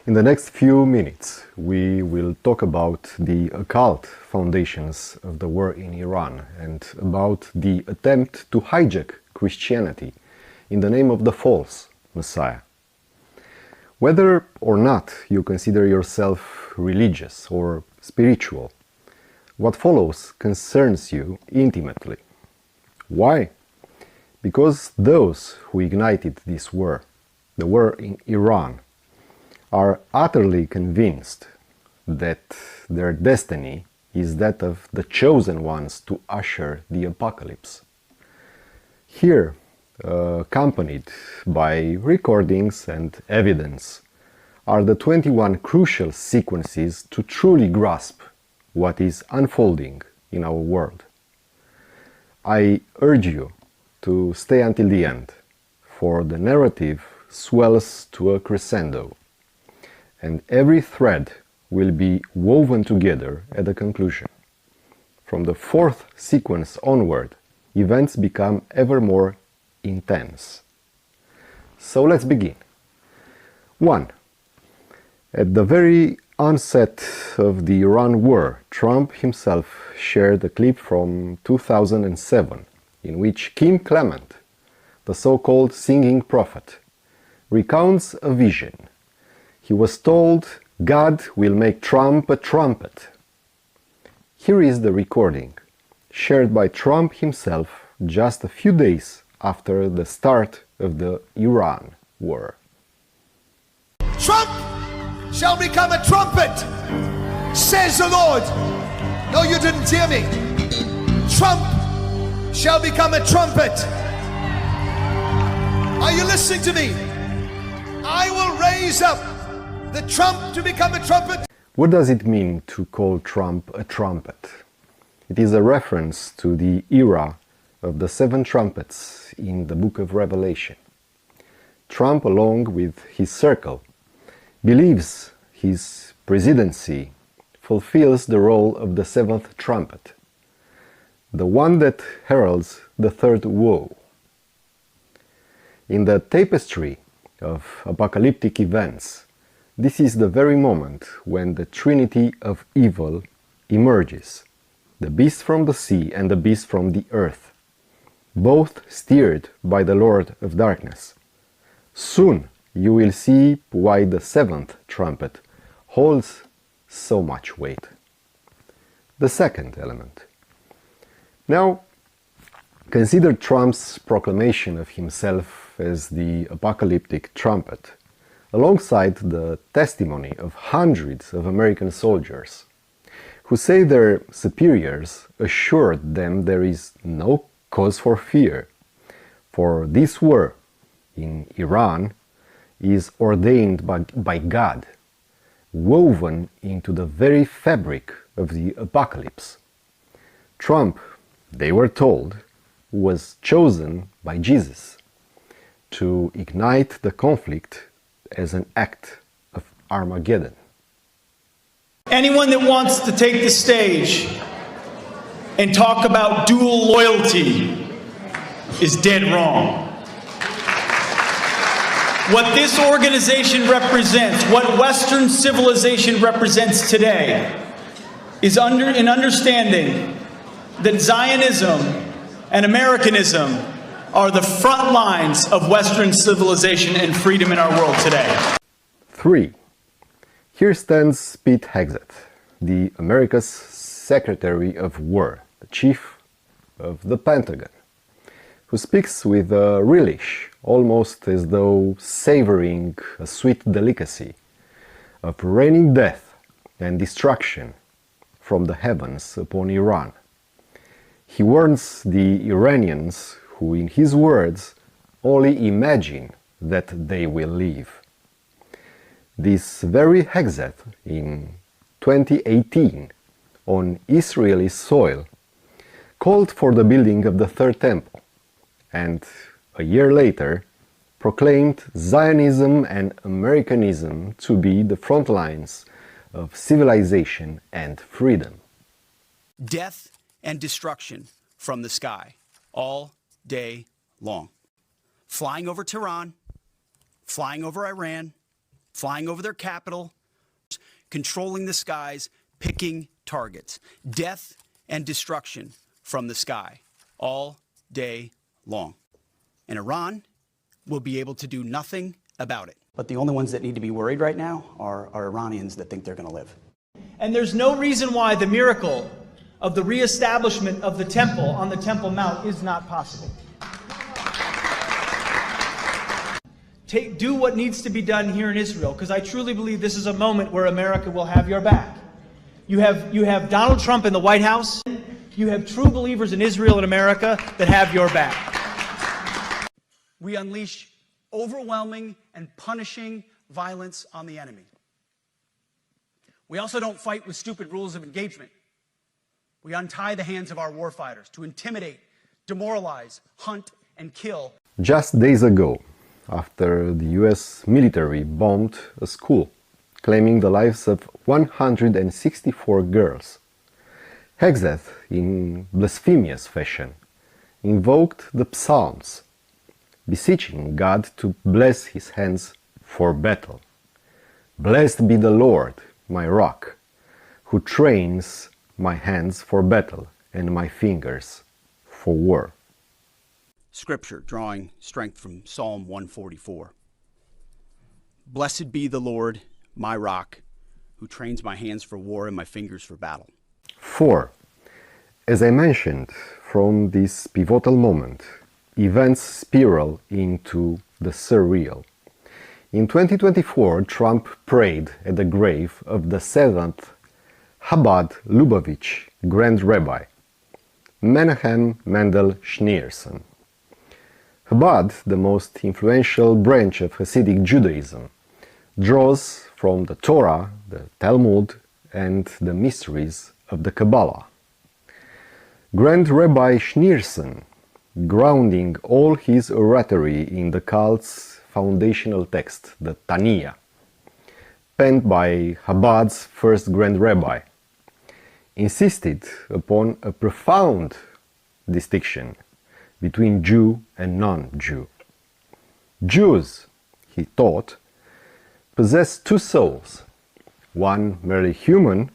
In the next few minutes, we will talk about the occult foundations of the war in Iran and about the attempt to hijack Christianity in the name of the false Messiah. Whether or not you consider yourself religious or spiritual, what follows concerns you intimately. Why? Because those who ignited this war, the war in Iran, are utterly convinced that their destiny is that of the chosen ones to usher the apocalypse. Here, accompanied by recordings and evidence, are the 21 crucial sequences to truly grasp what is unfolding in our world. I urge you to stay until the end, for the narrative swells to a crescendo, and every thread will be woven together at the conclusion. From the fourth sequence onward, events become ever more intense. So let's begin. 1. At the very onset of the Iran war, Trump himself shared a clip from 2007 in which Kim Clement, the so-called singing prophet, recounts a vision. He was told, God will make Trump a trumpet. Here is the recording, shared by Trump himself just a few days after the start of the Iran war. Trump shall become a trumpet, says the Lord. No, you didn't hear me. Trump shall become a trumpet. Are you listening to me? I will raise up the trump to become a trumpet. What does it mean to call Trump a trumpet? It is a reference to the era of the 7 trumpets in the book of Revelation. Trump, along with his circle, believes his presidency fulfills the role of the 7th trumpet, the one that heralds the 3rd woe. In the tapestry of apocalyptic events, this is the very moment when the trinity of evil emerges, the beast from the sea and the beast from the earth, both steered by the Lord of darkness. Soon you will see why the 7th trumpet holds so much weight. The second element. Now, consider Trump's proclamation of himself as the apocalyptic trumpet, alongside the testimony of hundreds of American soldiers, who say their superiors assured them there is no cause for fear, for this war in Iran is ordained by God, woven into the very fabric of the apocalypse. Trump, they were told, was chosen by Jesus to ignite the conflict as an act of Armageddon. Anyone that wants to take the stage and talk about dual loyalty is dead wrong. What this organization represents, what Western civilization represents today, is an understanding that Zionism and Americanism are the front lines of Western civilization and freedom in our world today. 3. Here stands Pete Hegseth, the America's Secretary of War, the Chief of the Pentagon, who speaks with a relish, almost as though savoring a sweet delicacy, of raining death and destruction from the heavens upon Iran. He warns the Iranians who, in his words, only imagine that they will live. This very Hegseth, in 2018, on Israeli soil, called for the building of the Third Temple, and a year later proclaimed Zionism and Americanism to be the front lines of civilization and freedom. Death and destruction from the sky, all day long. Flying over Tehran, flying over Iran, flying over their capital, controlling the skies, picking targets, death and destruction from the sky all day long. And Iran will be able to do nothing about it. But the only ones that need to be worried right now are Iranians that think they're going to live. And there's no reason why the miracle of the reestablishment of the temple on the Temple Mount is not possible. Do what needs to be done here in Israel, because I truly believe this is a moment where America will have your back. You have Donald Trump in the White House. You have true believers in Israel and America that have your back. We unleash overwhelming and punishing violence on the enemy. We also don't fight with stupid rules of engagement. We untie the hands of our warfighters to intimidate, demoralize, hunt, and kill. Just days ago, after the US military bombed a school, claiming the lives of 164 girls, Hegseth, in blasphemous fashion, invoked the Psalms, beseeching God to bless his hands for battle. Blessed be the Lord, my rock, who trains my hands for battle and my fingers for war. Scripture drawing strength from Psalm 144. Blessed be the Lord, my rock, who trains my hands for war and my fingers for battle. 4. As I mentioned, from this pivotal moment, events spiral into the surreal. In 2024, Trump prayed at the grave of the 7th Chabad Lubavitch Grand Rabbi, Menahem Mendel Schneerson. Chabad, the most influential branch of Hasidic Judaism, draws from the Torah, the Talmud, and the mysteries of the Kabbalah. Grand Rabbi Schneerson, grounding all his oratory in the cult's foundational text, the Tanya, penned by Chabad's first Grand Rabbi, insisted upon a profound distinction between Jew and non-Jew. Jews, he taught, possess two souls, one merely human,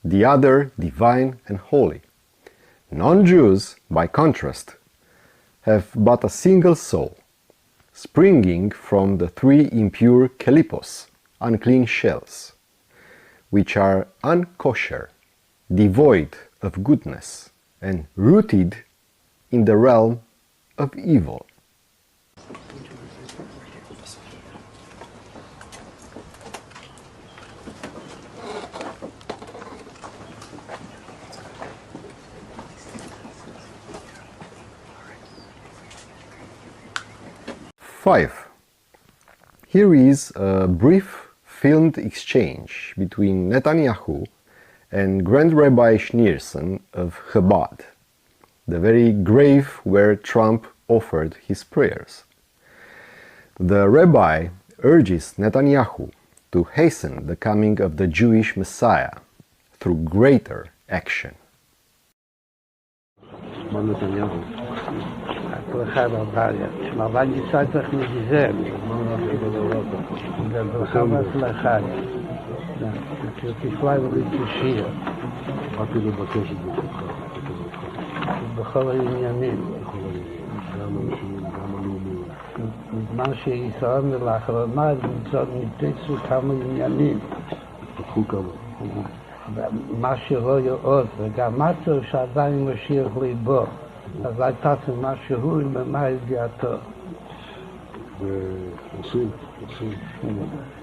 the other divine and holy. Non-Jews, by contrast, have but a single soul, springing from the three impure kalipos, unclean shells, which are unkosher, devoid of goodness, and rooted in the realm of evil. Five. Here is a brief filmed exchange between Netanyahu and Grand Rabbi Schneerson of Chabad, the very grave where Trump offered his prayers. The rabbi urges Netanyahu to hasten the coming of the Jewish Messiah through greater action. בכל העניינים. בזמן שישראל לאחרונה ניתצו כמה עניינים. מה שלא יאות, וגם מצב שעדיין משיח ליבו. אז הייתה משהו ממה ידיעתו.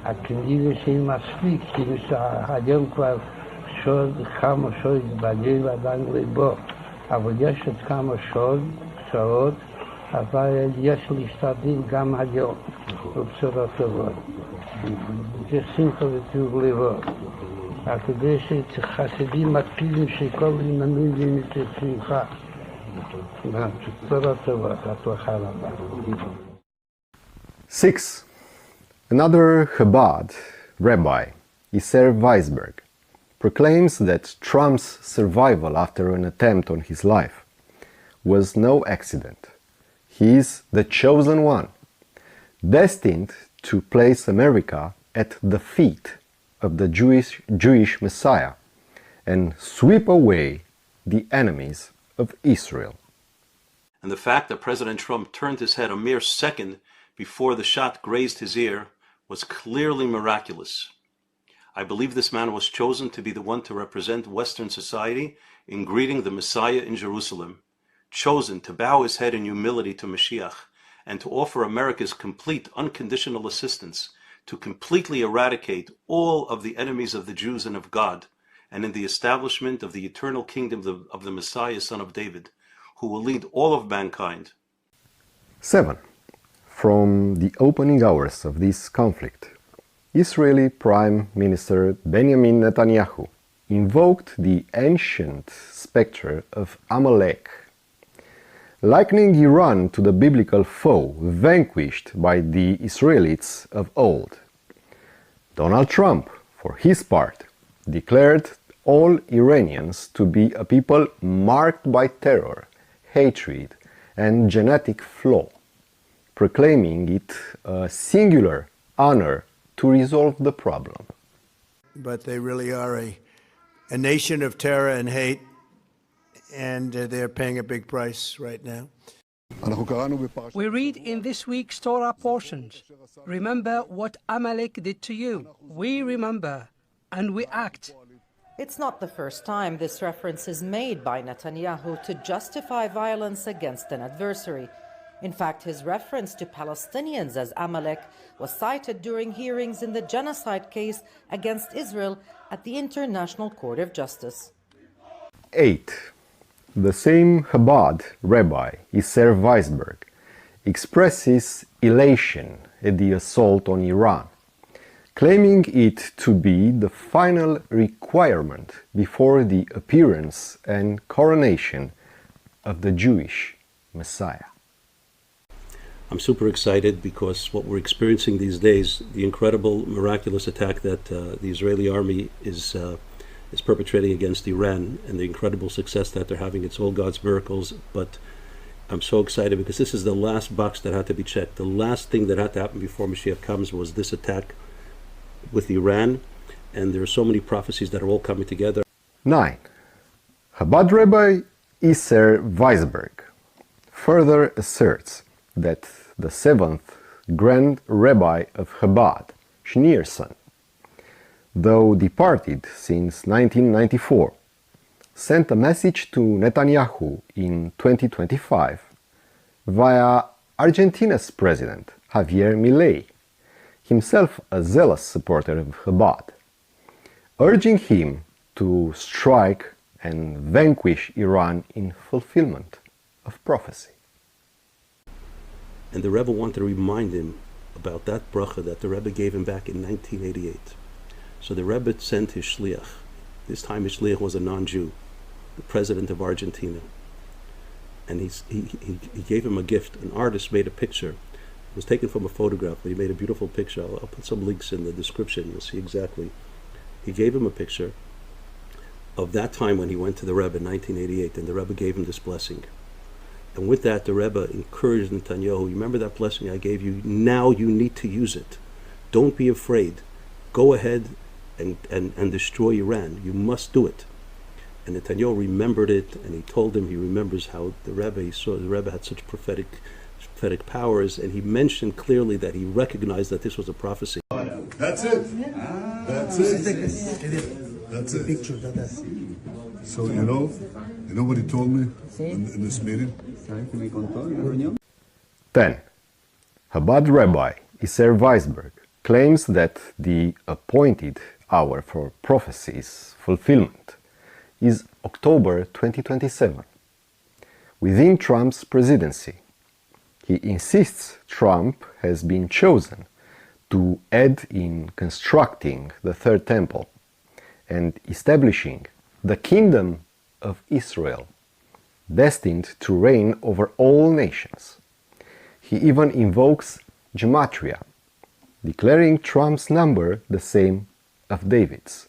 הכנראה שהיא מספיק, כאילו שהיום כבר כמה שעות בנים עדיין ליבו. אבל יש עוד כמה שעות, אבל יש להשתדל גם היום, בבשורות טובות. זה שמחה וטוב לבוא. כדי שחסידים מקפידים שכל ימנים את שמחה. בשורות טובות, הצלחה רבה. 6. Another Chabad rabbi, Iser Weisberg, proclaims that Trump's survival after an attempt on his life was no accident. He is the chosen one, destined to place America at the feet of the Jewish Messiah and sweep away the enemies of Israel. And the fact that President Trump turned his head a mere second before the shot grazed his ear was clearly miraculous. I believe this man was chosen to be the one to represent Western society in greeting the Messiah in Jerusalem, chosen to bow his head in humility to Mashiach and to offer America's complete unconditional assistance to completely eradicate all of the enemies of the Jews and of God, and in the establishment of the eternal kingdom of the Messiah, son of David, who will lead all of mankind. 7. From the opening hours of this conflict, Israeli Prime Minister Benjamin Netanyahu invoked the ancient spectre of Amalek, likening Iran to the biblical foe vanquished by the Israelites of old. Donald Trump, for his part, declared all Iranians to be a people marked by terror, hatred, and genetic flaw, proclaiming it a singular honor to resolve the problem. But they really are a nation of terror and hate, and they're paying a big price right now. We read in this week's Torah portions, remember what Amalek did to you. We remember and we act. It's not the first time this reference is made by Netanyahu to justify violence against an adversary. In fact, his reference to Palestinians as Amalek was cited during hearings in the genocide case against Israel at the International Court of Justice. 8. The same Chabad rabbi, Isser Weisberg, expresses elation at the assault on Iran, claiming it to be the final requirement before the appearance and coronation of the Jewish Messiah. I'm super excited because what we're experiencing these days, the incredible, miraculous attack that the Israeli army is perpetrating against Iran, and the incredible success that they're having. It's all God's miracles, but I'm so excited because this is the last box that had to be checked. The last thing that had to happen before Mashiach comes was this attack with Iran, and there are so many prophecies that are all coming together. 9. Chabad Rabbi Isser Weisberg further asserts that the 7th Grand Rabbi of Chabad, Schneerson, though departed since 1994, sent a message to Netanyahu in 2025 via Argentina's president, Javier Milei, himself a zealous supporter of Chabad, urging him to strike and vanquish Iran in fulfillment of prophecy. And the Rebbe wanted to remind him about that bracha that the Rebbe gave him back in 1988. So the Rebbe sent his shliach. This time his shliach was a non-Jew, the president of Argentina. And he gave him a gift. An artist made a picture. It was taken from a photograph, but he made a beautiful picture. I'll put some links in the description. You'll see exactly. He gave him a picture of that time when he went to the Rebbe in 1988, and the Rebbe gave him this blessing. And with that, the Rebbe encouraged Netanyahu, remember that blessing I gave you? Now you need to use it. Don't be afraid. Go ahead and destroy Iran. You must do it. And Netanyahu remembered it, and he told him he remembers how the Rebbe, he saw the Rebbe had such prophetic powers, and he mentioned clearly that he recognized that this was a prophecy. That's it. That's it. That's it. So you know what he told me in this meeting? 10. Chabad Rabbi Isser Weisberg claims that the appointed hour for prophecy's fulfillment is October 2027, within Trump's presidency. He insists Trump has been chosen to aid in constructing the Third Temple and establishing the Kingdom of Israel, destined to reign over all nations. He even invokes gematria, declaring Trump's number the same of David's.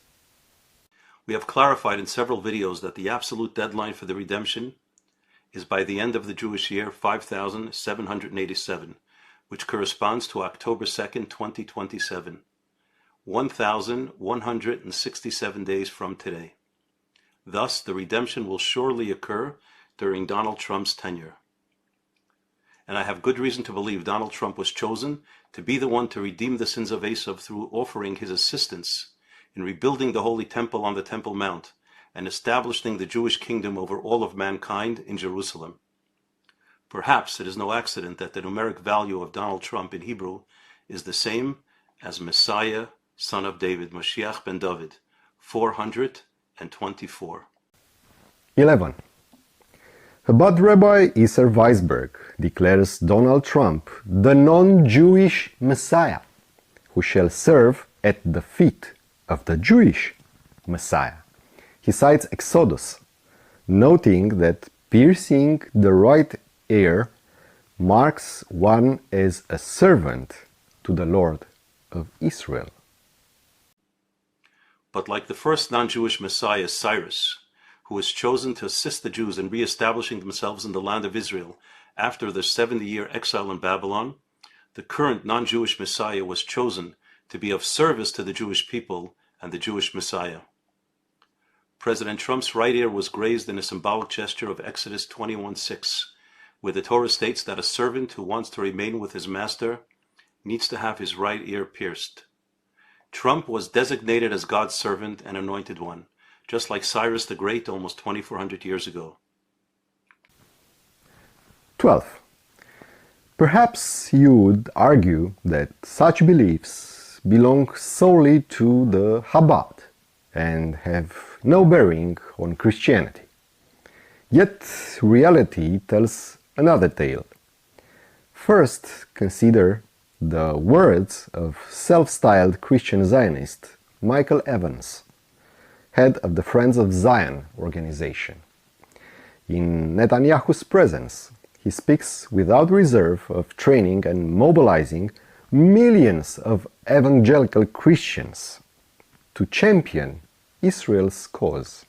We have clarified in several videos that the absolute deadline for the redemption is by the end of the Jewish year 5787, which corresponds to October 2nd, 2027. 1,167 days from today. Thus, the redemption will surely occur during Donald Trump's tenure. And I have good reason to believe Donald Trump was chosen to be the one to redeem the sins of Esav through offering his assistance in rebuilding the Holy Temple on the Temple Mount and establishing the Jewish kingdom over all of mankind in Jerusalem. Perhaps it is no accident that the numeric value of Donald Trump in Hebrew is the same as Messiah, son of David, Mashiach ben David, 424. 11. Chabad Rabbi Isser Weisberg declares Donald Trump the non-Jewish Messiah, who shall serve at the feet of the Jewish Messiah. He cites Exodus, noting that piercing the right ear marks one as a servant to the Lord of Israel. But like the first non-Jewish Messiah, Cyrus, who was chosen to assist the Jews in re-establishing themselves in the land of Israel after their 70-year exile in Babylon, the current non-Jewish Messiah was chosen to be of service to the Jewish people and the Jewish Messiah. President Trump's right ear was grazed in a symbolic gesture of Exodus 21:6, where the Torah states that a servant who wants to remain with his master needs to have his right ear pierced. Trump was designated as God's servant and anointed one, just like Cyrus the Great almost 2,400 years ago. 12. Perhaps you would argue that such beliefs belong solely to the Chabad and have no bearing on Christianity. Yet reality tells another tale. First, consider the words of self-styled Christian Zionist Michael Evans, head of the Friends of Zion organization. In Netanyahu's presence, he speaks without reserve of training and mobilizing millions of evangelical Christians to champion Israel's cause.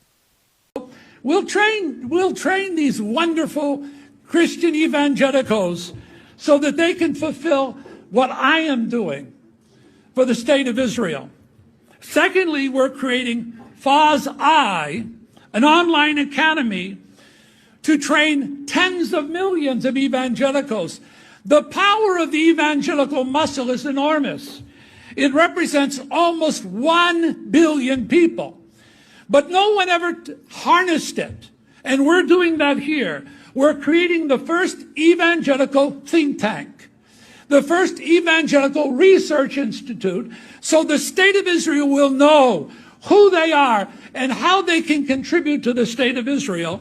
We'll train these wonderful Christian evangelicals so that they can fulfill what I am doing for the state of Israel. Secondly, we're creating Faz I, an online academy to train tens of millions of evangelicals. The power of the evangelical muscle is enormous. It represents almost 1 billion people. But no one ever harnessed it. And we're doing that here. We're creating the first evangelical think tank, the first evangelical research institute, so the state of Israel will know who they are and how they can contribute to the state of Israel.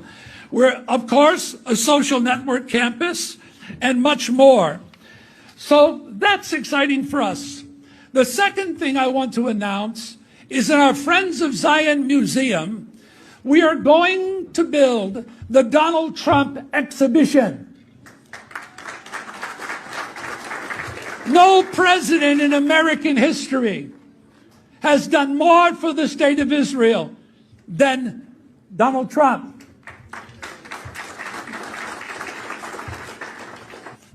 We're, of course, a social network campus and much more. So that's exciting for us. The second thing I want to announce is in our Friends of Zion Museum, we are going to build the Donald Trump exhibition. No president in American history has done more for the state of Israel than Donald Trump.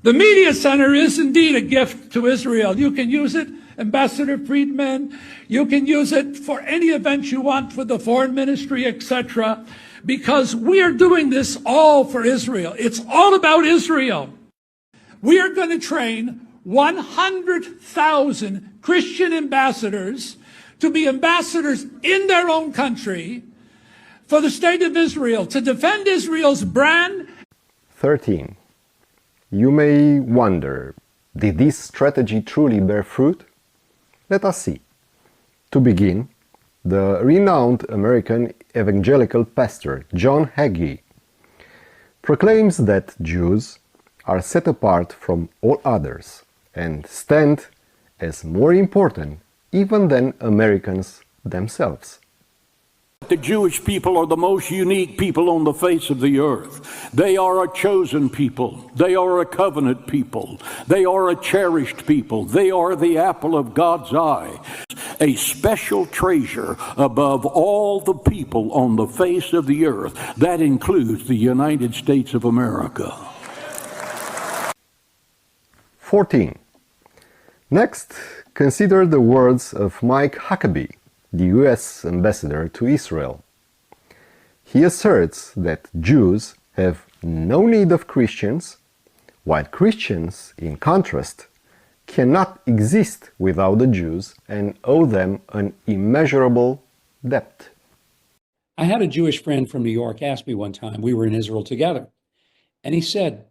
The Media Center is indeed a gift to Israel. You can use it, Ambassador Friedman, you can use it for any event you want for the foreign ministry, etc., because we are doing this all for Israel. It's all about Israel. We are going to train 100,000 Christian ambassadors to be ambassadors in their own country for the state of Israel, to defend Israel's brand. 13. You may wonder, did this strategy truly bear fruit? Let us see. To begin, the renowned American evangelical pastor John Hagee proclaims that Jews are set apart from all others and stand as more important even than Americans themselves. The Jewish people are the most unique people on the face of the earth. They are a chosen people. They are a covenant people. They are a cherished people. They are the apple of God's eye, a special treasure above all the people on the face of the earth. That includes the United States of America. 14. Next, consider the words of Mike Huckabee, the US ambassador to Israel. He asserts that Jews have no need of Christians, while Christians, in contrast, cannot exist without the Jews and owe them an immeasurable debt. I had a Jewish friend from New York ask me one time, we were in Israel together, and he said,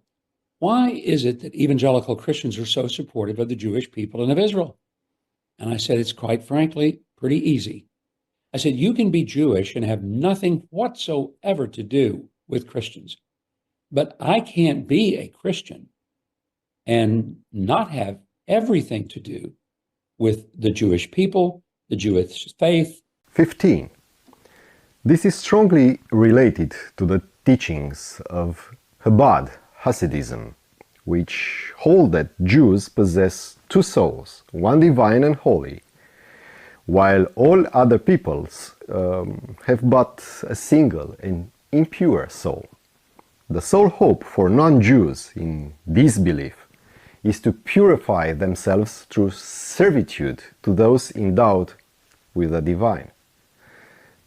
why is it that evangelical Christians are so supportive of the Jewish people and of Israel? And I said, it's quite frankly pretty easy. I said, you can be Jewish and have nothing whatsoever to do with Christians, but I can't be a Christian and not have everything to do with the Jewish people, the Jewish faith. 15. This is strongly related to the teachings of Chabad Hasidism, which hold that Jews possess two souls, one divine and holy, while all other peoples have but a single and impure soul. The sole hope for non-Jews in this belief is to purify themselves through servitude to those endowed with the divine.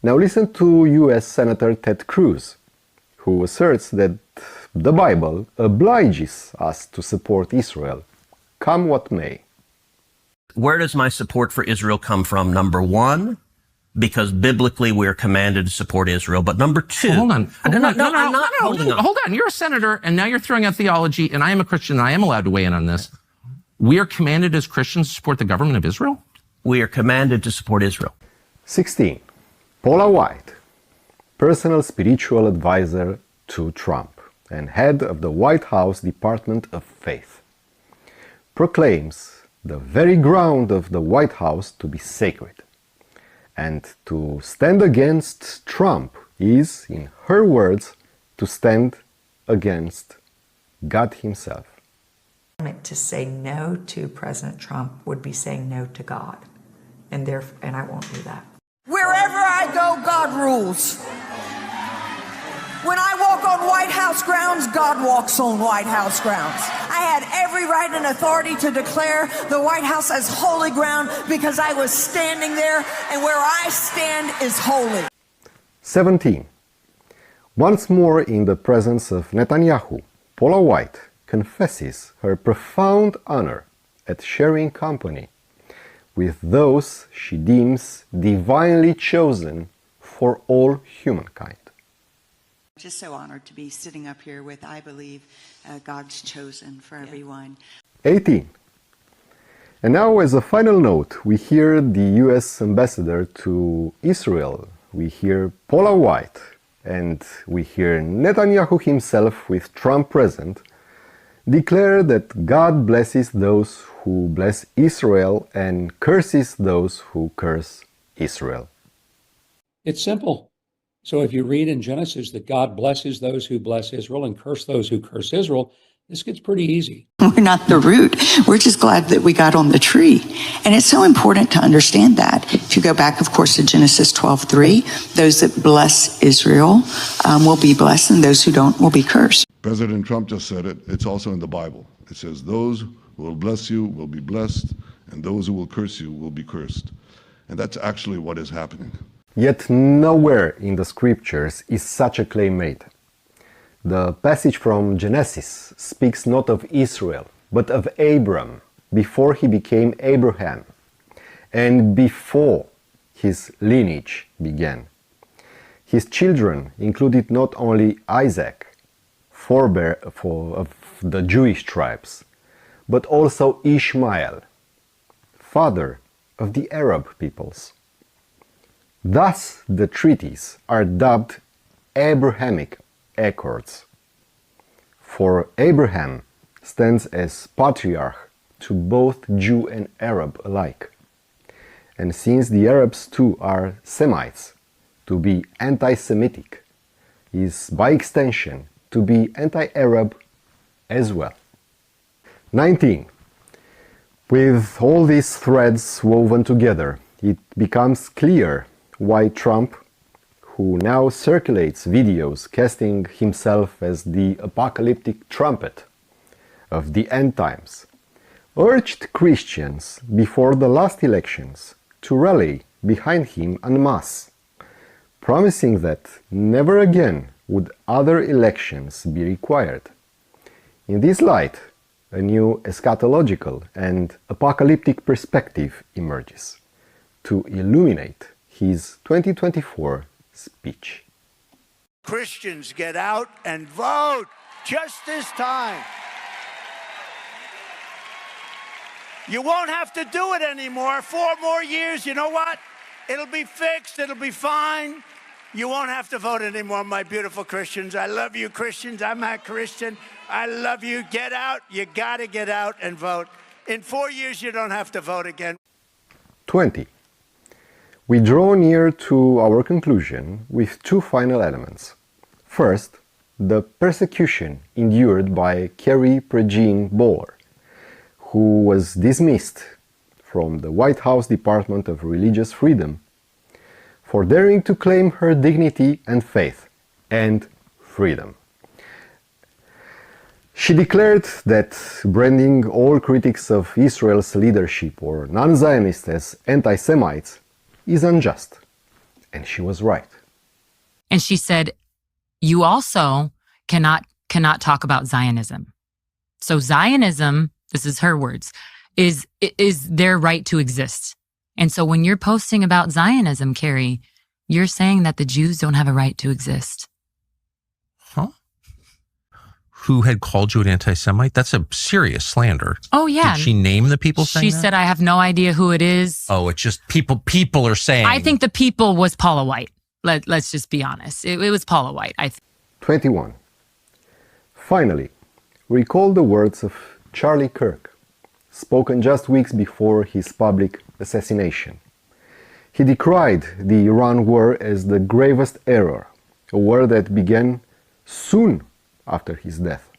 Now listen to US Senator Ted Cruz, who asserts that the Bible obliges us to support Israel, come what may. Where does my support for Israel come from? Number one, because biblically we're commanded to support Israel. But number two... Hold on. I'm not holding on. Hold on. You're a senator, and now you're throwing out theology, and I am a Christian, and I am allowed to weigh in on this. We are commanded as Christians to support the government of Israel? We are commanded to support Israel. 16. Paula White, personal spiritual advisor to Trump and head of the White House Department of Faith, proclaims the very ground of the White House to be sacred. And to stand against Trump is, in her words, to stand against God himself. To say no to President Trump would be saying no to God, and I won't do that. Wherever I go, God rules. When I walk on White House grounds, God walks on White House grounds. I had every right and authority to declare the White House as holy ground because I was standing there, and where I stand is holy. 17. Once more in the presence of Netanyahu, Paula White confesses her profound honor at sharing company with those she deems divinely chosen for all humankind. Just so honored to be sitting up here with, I believe, God's chosen for everyone. 18. And now, as a final note, we hear the US ambassador to Israel, we hear Paula White, and we hear Netanyahu himself, with Trump present, declare that God blesses those who bless Israel and curses those who curse Israel. It's simple. So if you read in Genesis that God blesses those who bless Israel and curse those who curse Israel, this gets pretty easy. We're not the root. We're just glad that we got on the tree. And it's so important to understand that. If you go back, of course, to Genesis 12:3, those that bless Israel will be blessed, and those who don't will be cursed. President Trump just said it. It's also in the Bible. It says, those who will bless you will be blessed, and those who will curse you will be cursed. And that's actually what is happening. Yet nowhere in the scriptures is such a claim made. The passage from Genesis speaks not of Israel, but of Abram, before he became Abraham, and before his lineage began. His children included not only Isaac, forebear of the Jewish tribes, but also Ishmael, father of the Arab peoples. Thus, the treaties are dubbed Abrahamic Accords. For Abraham stands as patriarch to both Jew and Arab alike. And since the Arabs too are Semites, to be anti-Semitic is by extension to be anti-Arab as well. 19. With all these threads woven together, it becomes clear why Trump, who now circulates videos casting himself as the apocalyptic trumpet of the end times, urged Christians before the last elections to rally behind him en masse, promising that never again would other elections be required. In this light, a new eschatological and apocalyptic perspective emerges to illuminate his 2024 speech. Christians, get out and vote just this time. You won't have to do it anymore. 4 more years, you know what? It'll be fixed, it'll be fine. You won't have to vote anymore, my beautiful Christians. I love you, Christians. I'm a Christian. I love you. Get out. You got to get out and vote. In 4 years, you don't have to vote again. 20. We draw near to our conclusion with 2 final elements. First, the persecution endured by Carrie Prejean Bowler, who was dismissed from the White House Department of Religious Freedom for daring to claim her dignity and faith and freedom. She declared that branding all critics of Israel's leadership or non-Zionists as anti-Semites is unjust. And she was right. And she said, you also cannot talk about Zionism. So Zionism, this is her words, is their right to exist. And so when you're posting about Zionism, Carrie, you're saying that the Jews don't have a right to exist. Huh? Who had called you an anti-Semite? That's a serious slander. Oh, yeah. Did she name the people saying She that? said, I have no idea who it is. Oh, it's just people are saying. I think the people was Paula White. Let's just be honest. It was Paula White. 21. Finally, recall the words of Charlie Kirk, spoken just weeks before his public assassination. He decried the Iran war as the gravest error, a war that began soon after his death,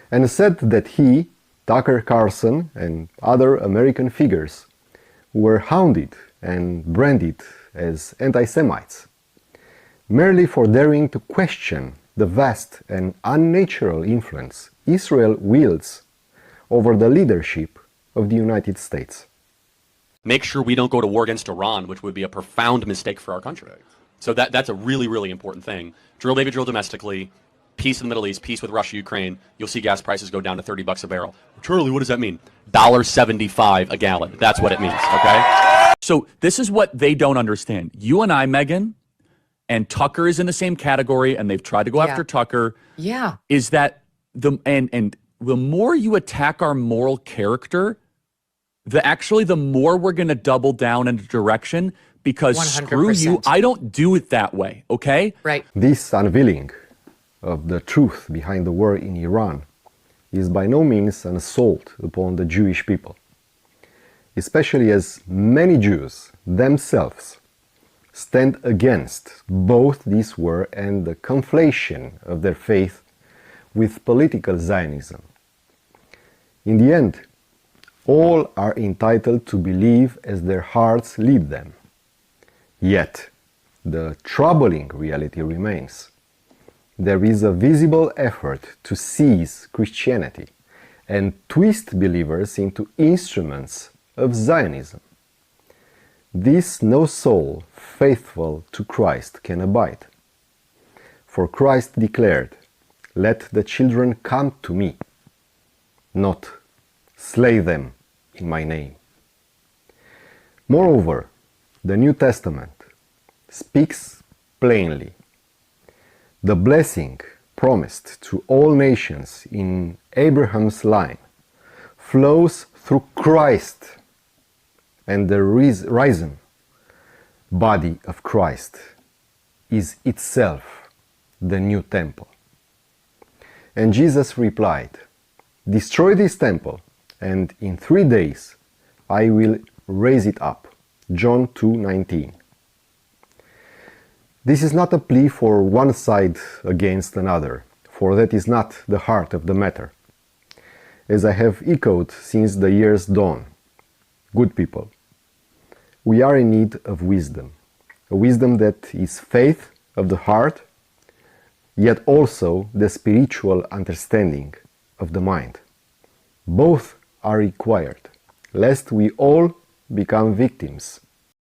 and said that he, Tucker Carlson, and other American figures were hounded and branded as anti-Semites, merely for daring to question the vast and unnatural influence Israel wields over the leadership of the United States. Make sure we don't go to war against Iran, which would be a profound mistake for our country. So that's a really, really important thing. Drill, baby, drill domestically. Peace in the Middle East, peace with Russia, Ukraine. You'll see gas prices go down to $30 a barrel. Charlie, what does that mean? $1.75 a gallon. That's what it means, okay? So this is what they don't understand. You and I, Megan, and Tucker is in the same category, and they've tried to go after Tucker. Yeah. Is that the more you attack our moral character, the more we're going to double down in a direction, because 100%. Screw you, I don't do it that way, okay? Right. This unveiling of the truth behind the war in Iran is by no means an assault upon the Jewish people, especially as many Jews themselves stand against both this war and the conflation of their faith with political Zionism. In the end, all are entitled to believe as their hearts lead them. Yet, the troubling reality remains. There is a visible effort to seize Christianity and twist believers into instruments of Zionism. This no soul faithful to Christ can abide. For Christ declared, "Let the children come to me," not "slay them in my name." Moreover, the New Testament speaks plainly. The blessing promised to all nations in Abraham's line flows through Christ and the risen body of Christ is itself the new temple. And Jesus replied, "Destroy this temple, and in 3 days I will raise it up." John 2:19. This is not a plea for one side against another, for that is not the heart of the matter. As I have echoed since the year's dawn, good people, we are in need of wisdom, a wisdom that is faith of the heart, yet also the spiritual understanding of the mind. Both are required, lest we all become victims